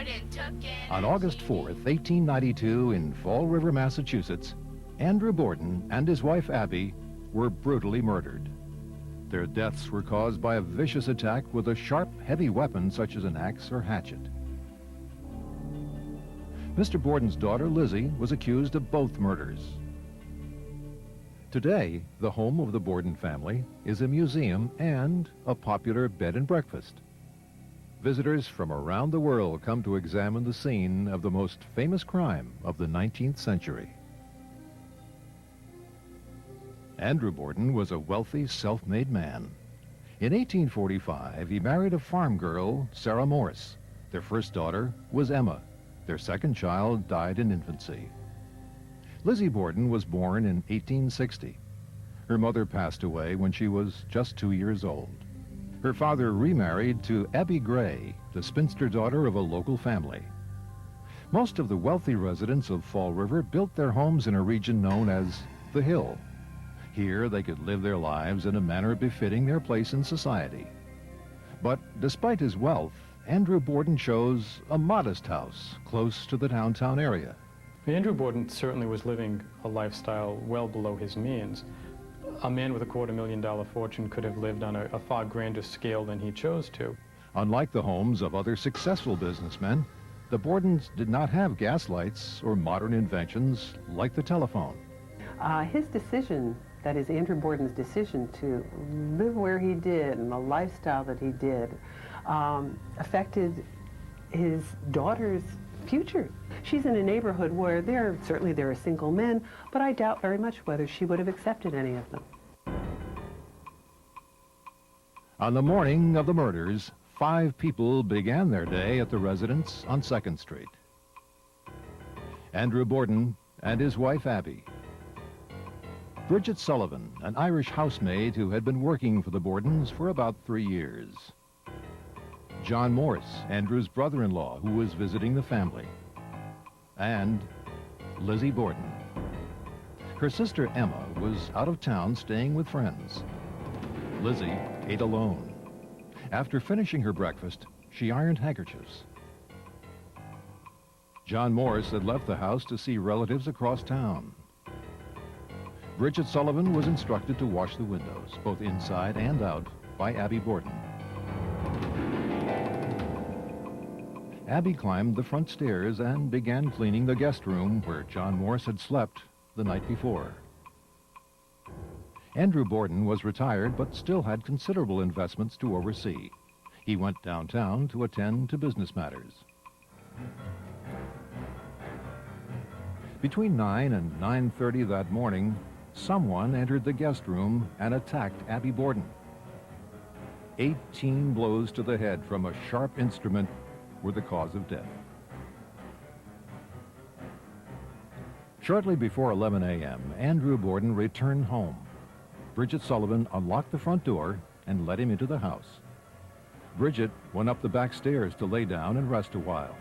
Borden took it. On August 4th, 1892, in Fall River, Massachusetts, Andrew Borden and his wife Abby were brutally murdered. Their deaths were caused by a vicious attack with a sharp, heavy weapon such as an axe or hatchet. Mr. Borden's daughter, Lizzie, was accused of both murders. Today, the home of the Borden family is a museum and a popular bed and breakfast. Visitors from around the world come to examine the scene of the most famous crime of the 19th century. Andrew Borden was a wealthy, self-made man. In 1845, he married a farm girl, Sarah Morse. Their first daughter was Emma. Their second child died in infancy. Lizzie Borden was born in 1860. Her mother passed away when she was just 2 years old. Her father remarried to Abby Gray, the spinster daughter of a local family. Most of the wealthy residents of Fall River built their homes in a region known as the Hill. Here they could live their lives in a manner befitting their place in society. But despite his wealth, Andrew Borden chose a modest house close to the downtown area. Andrew Borden certainly was living a lifestyle well below his means. A man with a $250,000 fortune could have lived on a far grander scale than he chose to. Unlike the homes of other successful businessmen, the Bordens did not have gas lights or modern inventions like the telephone. His decision, that is Andrew Borden's decision to live where he did and the lifestyle that he did, affected his daughter's future. She's in a neighborhood where there are single men, but I doubt very much whether she would have accepted any of them. On the morning of the murders, 5 people began their day at the residence on 2nd Street. Andrew Borden and his wife Abby. Bridget Sullivan, an Irish housemaid who had been working for the Bordens for about 3 years. John Morse, Andrew's brother-in-law, who was visiting the family. And Lizzie Borden. Her sister Emma was out of town staying with friends. Lizzie ate alone. After finishing her breakfast, she ironed handkerchiefs. John Morse had left the house to see relatives across town. Bridget Sullivan was instructed to wash the windows, both inside and out, by Abby Borden. Abby climbed the front stairs and began cleaning the guest room where John Morse had slept the night before. Andrew Borden was retired but still had considerable investments to oversee. He went downtown to attend to business matters. Between 9 and 9:30 that morning, someone entered the guest room and attacked Abby Borden. 18 blows to the head from a sharp instrument were the cause of death. Shortly before 11 a.m., Andrew Borden returned home. Bridget Sullivan unlocked the front door and let him into the house. Bridget went up the back stairs to lay down and rest a while.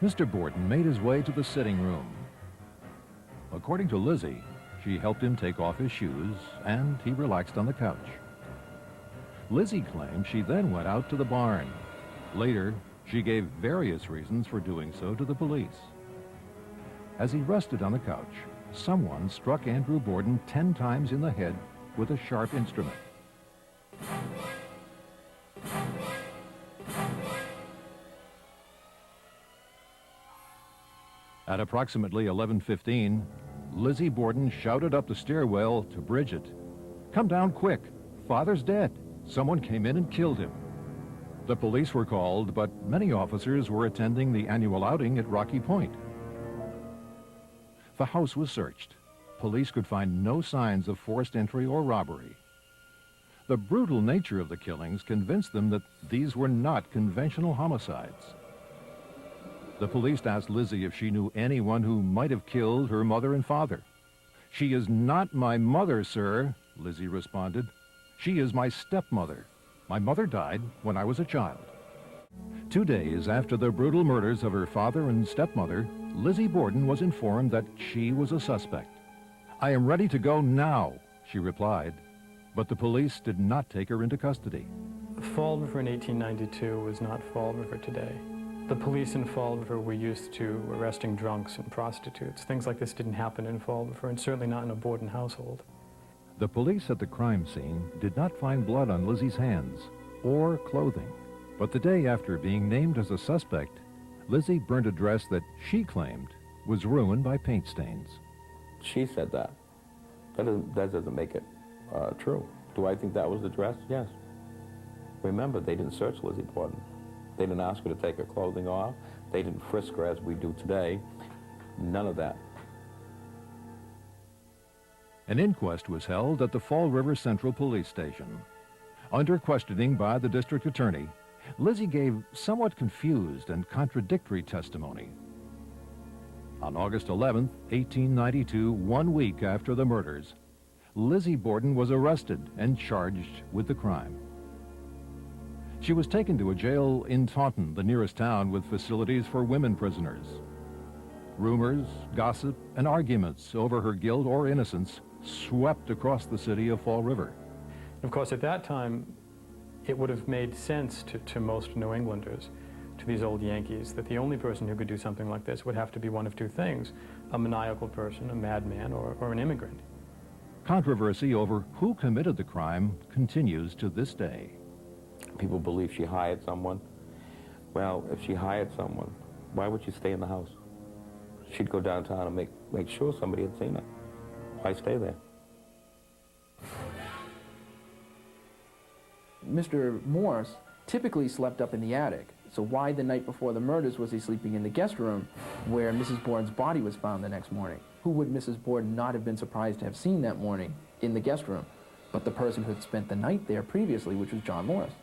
Mr. Borden made his way to the sitting room. According to Lizzie, she helped him take off his shoes and he relaxed on the couch. Lizzie claimed she then went out to the barn. Later, she gave various reasons for doing so to the police. As he rested on the couch, someone struck Andrew Borden 10 times in the head with a sharp instrument. At approximately 11:15, Lizzie Borden shouted up the stairwell to Bridget, "Come down quick, Father's dead. Someone came in and killed him." The police were called, but many officers were attending the annual outing at Rocky Point. The house was searched. Police could find no signs of forced entry or robbery. The brutal nature of the killings convinced them that these were not conventional homicides. The police asked Lizzie if she knew anyone who might have killed her mother and father. "She is not my mother, sir," Lizzie responded. "She is my stepmother. My mother died when I was a child." 2 days after the brutal murders of her father and stepmother, Lizzie Borden was informed that she was a suspect. "I am ready to go now," she replied, but the police did not take her into custody. Fall River in 1892 was not Fall River today. The police in Fall River were used to arresting drunks and prostitutes. Things like this didn't happen in Fall River, and certainly not in a Borden household. The police at the crime scene did not find blood on Lizzie's hands or clothing. But the day after being named as a suspect, Lizzie burned a dress that she claimed was ruined by paint stains. She said that. That doesn't make it true. Do I think that was the dress? Yes. Remember, they didn't search Lizzie Borden. They didn't ask her to take her clothing off. They didn't frisk her as we do today. None of that. An inquest was held at the Fall River Central Police Station. Under questioning by the district attorney, Lizzie gave somewhat confused and contradictory testimony. On August 11, 1892, 1 week after the murders, Lizzie Borden was arrested and charged with the crime. She was taken to a jail in Taunton, the nearest town with facilities for women prisoners. Rumors, gossip, and arguments over her guilt or innocence swept across the city of Fall River. Of course, at that time, it would have made sense to most New Englanders, to these old Yankees, that the only person who could do something like this would have to be one of two things: a maniacal person, a madman, or an immigrant. Controversy over who committed the crime continues to this day. People believe she hired someone. Well, if she hired someone, why would she stay in the house? She'd go downtown and make sure somebody had seen her. Why stay there? Mr. Morse typically slept up in the attic, so why the night before the murders was he sleeping in the guest room where Mrs. Borden's body was found the next morning? Who would Mrs. Borden not have been surprised to have seen that morning in the guest room but the person who had spent the night there previously, which was John Morris?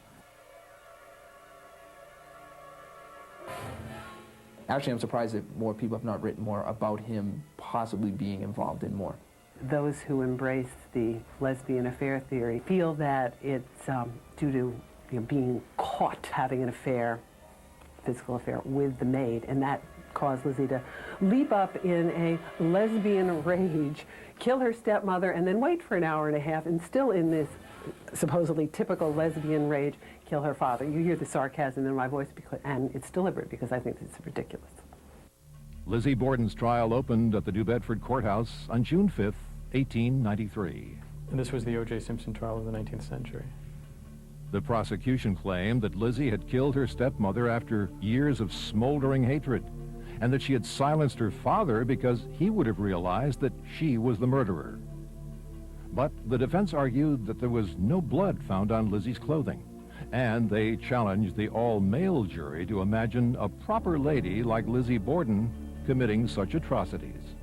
Actually, I'm surprised that more people have not written more about him possibly being involved in more. Those who embrace the lesbian affair theory feel that it's due to being caught having an affair, physical affair, with the maid, and that caused Lizzie to leap up in a lesbian rage, kill her stepmother, and then wait for an hour and a half, and still in this supposedly typical lesbian rage, kill her father. You hear the sarcasm in my voice, and it's deliberate because I think it's ridiculous. Lizzie Borden's trial opened at the New Bedford Courthouse on June 5, 1893. And this was the O.J. Simpson trial of the 19th century. The prosecution claimed that Lizzie had killed her stepmother after years of smoldering hatred, and that she had silenced her father because he would have realized that she was the murderer. But the defense argued that there was no blood found on Lizzie's clothing, and they challenged the all-male jury to imagine a proper lady like Lizzie Borden committing such atrocities.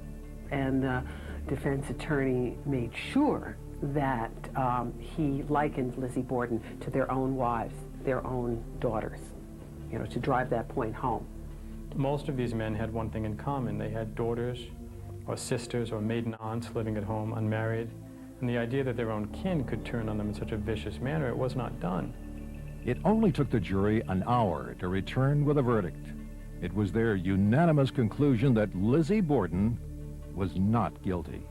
And the defense attorney made sure that he likened Lizzie Borden to their own wives, their own daughters, to drive that point home. Most of these men had one thing in common. They had daughters or sisters or maiden aunts living at home, unmarried. And the idea that their own kin could turn on them in such a vicious manner, it was not done. It only took the jury an hour to return with a verdict. It was their unanimous conclusion that Lizzie Borden was not guilty.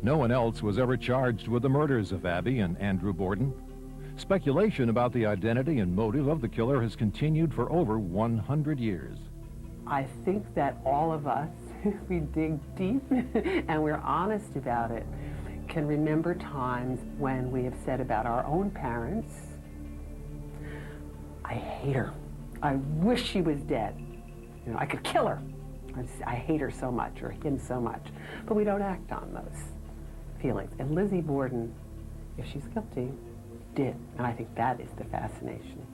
No one else was ever charged with the murders of Abby and Andrew Borden. Speculation about the identity and motive of the killer has continued for over 100 years. I think that all of us, if we dig deep and we're honest about it, can remember times when we have said about our own parents, I hate her. I wish she was dead. I could kill her. I hate her so much, or him so much. But we don't act on those feelings. And Lizzie Borden, if she's guilty, did. And I think that is the fascination.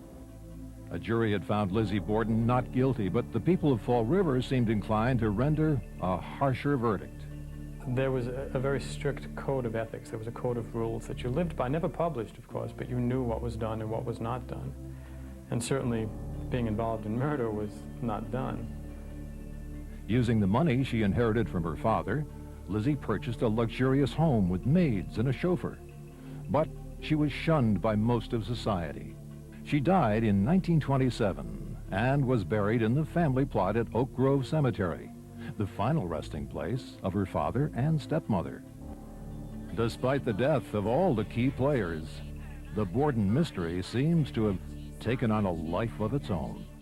A jury had found Lizzie Borden not guilty, but the people of Fall River seemed inclined to render a harsher verdict. There was a very strict code of ethics. There was a code of rules that you lived by, never published, of course, but you knew what was done and what was not done. And certainly being involved in murder was not done. Using the money she inherited from her father, Lizzie purchased a luxurious home with maids and a chauffeur. But she was shunned by most of society. She died in 1927 and was buried in the family plot at Oak Grove Cemetery, the final resting place of her father and stepmother. Despite the death of all the key players, the Borden mystery seems to have taken on a life of its own.